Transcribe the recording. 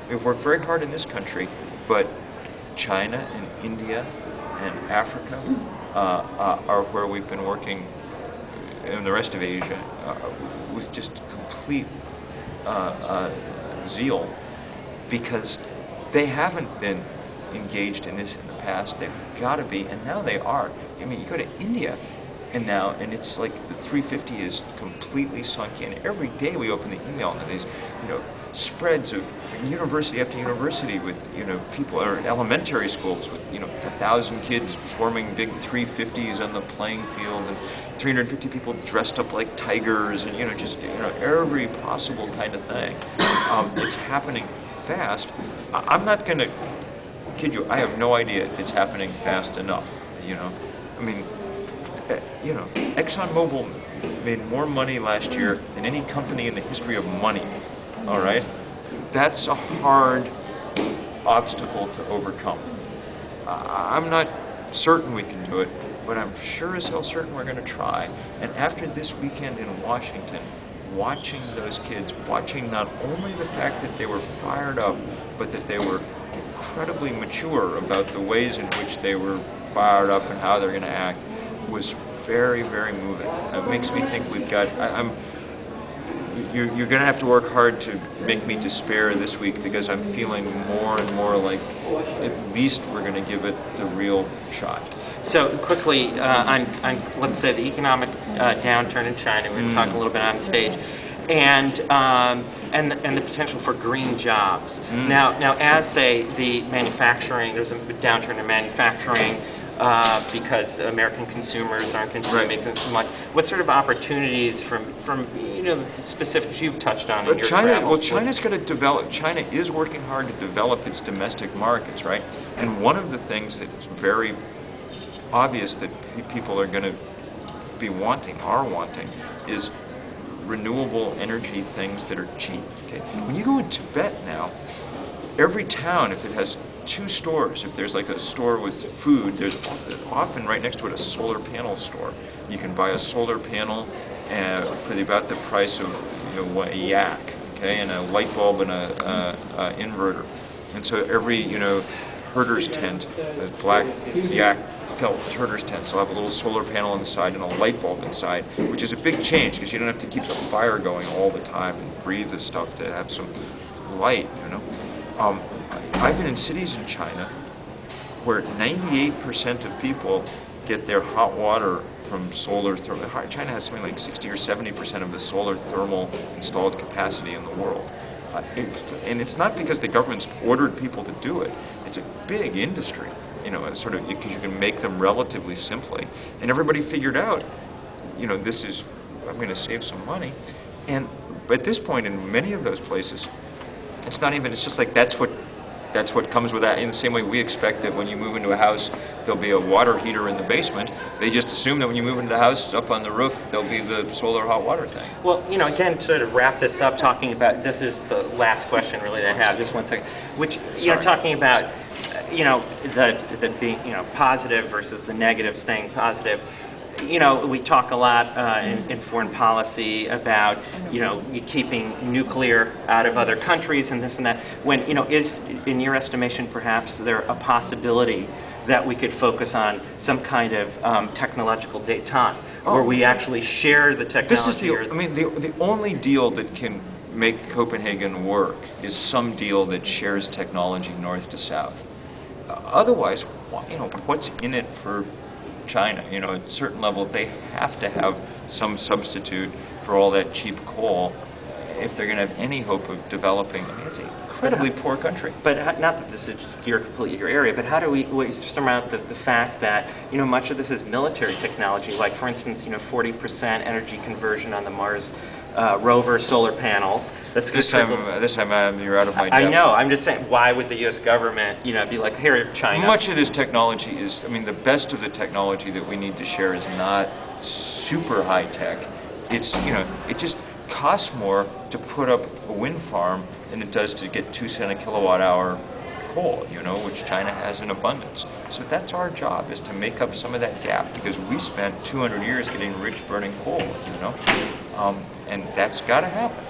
we've worked very hard in this country, but China and India and Africa are where we've been working, and the rest of Asia, with just complete zeal, because they haven't been engaged in this in the past. They've got to be, and now they are. I mean, you go to India, and it's like the 350 is completely sunk in. Every day we open the email, and there's, spreads of university after university with, people, or elementary schools with, 1,000 kids forming big 350s on the playing field, and 350 people dressed up like tigers, and, every possible kind of thing. It's happening fast. I'm not going to kid you, I have no idea if it's happening fast enough, I mean, ExxonMobil made more money last year than any company in the history of money, all right? That's a hard obstacle to overcome. I'm not certain we can do it, but I'm sure as hell certain we're going to try. And after this weekend in Washington, watching those kids, watching not only the fact that they were fired up, but that they were incredibly mature about the ways in which they were fired up and how they're going to act, was very, very moving. It makes me think we've got, you're going to have to work hard to make me despair this week, because I'm feeling more and more like at least we're going to give it the real shot. So quickly, on let's say the economic downturn in China, we were talking a little bit on stage, and the potential for green jobs. Now, as say the manufacturing, there's a downturn in manufacturing because American consumers aren't consuming so much. What sort of opportunities from the specifics you've touched on in your travels? Well, China's got to develop. China is working hard to develop its domestic markets, right? And one of the things that's very obvious that people are going to be wanting, is renewable energy things that are cheap. Okay, when you go in Tibet now, every town, if it has 2 stores, if there's like a store with food, there's often right next to it a solar panel store. You can buy a solar panel for about the price of a yak, okay, and a light bulb and a inverter. And so every herder's tent, a black yak felt herder's tents, will have a little solar panel inside and a light bulb inside, which is a big change because you don't have to keep the fire going all the time and breathe the stuff to have some light, I've been in cities in China where 98% of people get their hot water from solar thermal. China has something like 60 or 70% of the solar thermal installed capacity in the world. And it's not because the government's ordered people to do it. It's a big industry, sort of, because you can make them relatively simply. And everybody figured out, I'm going to save some money. And at this point, in many of those places, it's just like that's what comes with that. In the same way we expect that when you move into a house, there'll be a water heater in the basement. They just assume that when you move into the house, up on the roof, there'll be the solar hot water thing. Well, again, to sort of wrap this up, talking about, this is the last question really that I have, just one second, which, talking about, the being, positive versus the negative, staying positive. We talk a lot in foreign policy about, keeping nuclear out of other countries and this and that. When, is, in your estimation, perhaps there a possibility that we could focus on some kind of technological détente, where we actually share the technology? This is the only deal that can make Copenhagen work is some deal that shares technology north to south. Otherwise, what's in it for China? At a certain level, they have to have some substitute for all that cheap coal if they're going to have any hope of developing. It's an incredibly poor country. But not that this is completely your area, but how do we surmount the fact that much of this is military technology? Like, for instance, 40% energy conversion on the Mars rover solar panels. That's this time you're out of my depth. I know. I'm just saying, why would the U.S. government, be like, here, China? Much of this technology is, the best of the technology that we need to share is not super high tech. It's, it just costs more to put up a wind farm than it does to get 2 cents a kilowatt hour coal, which China has in abundance. So that's our job, is to make up some of that gap, because we spent 200 years getting rich burning coal, and that's got to happen.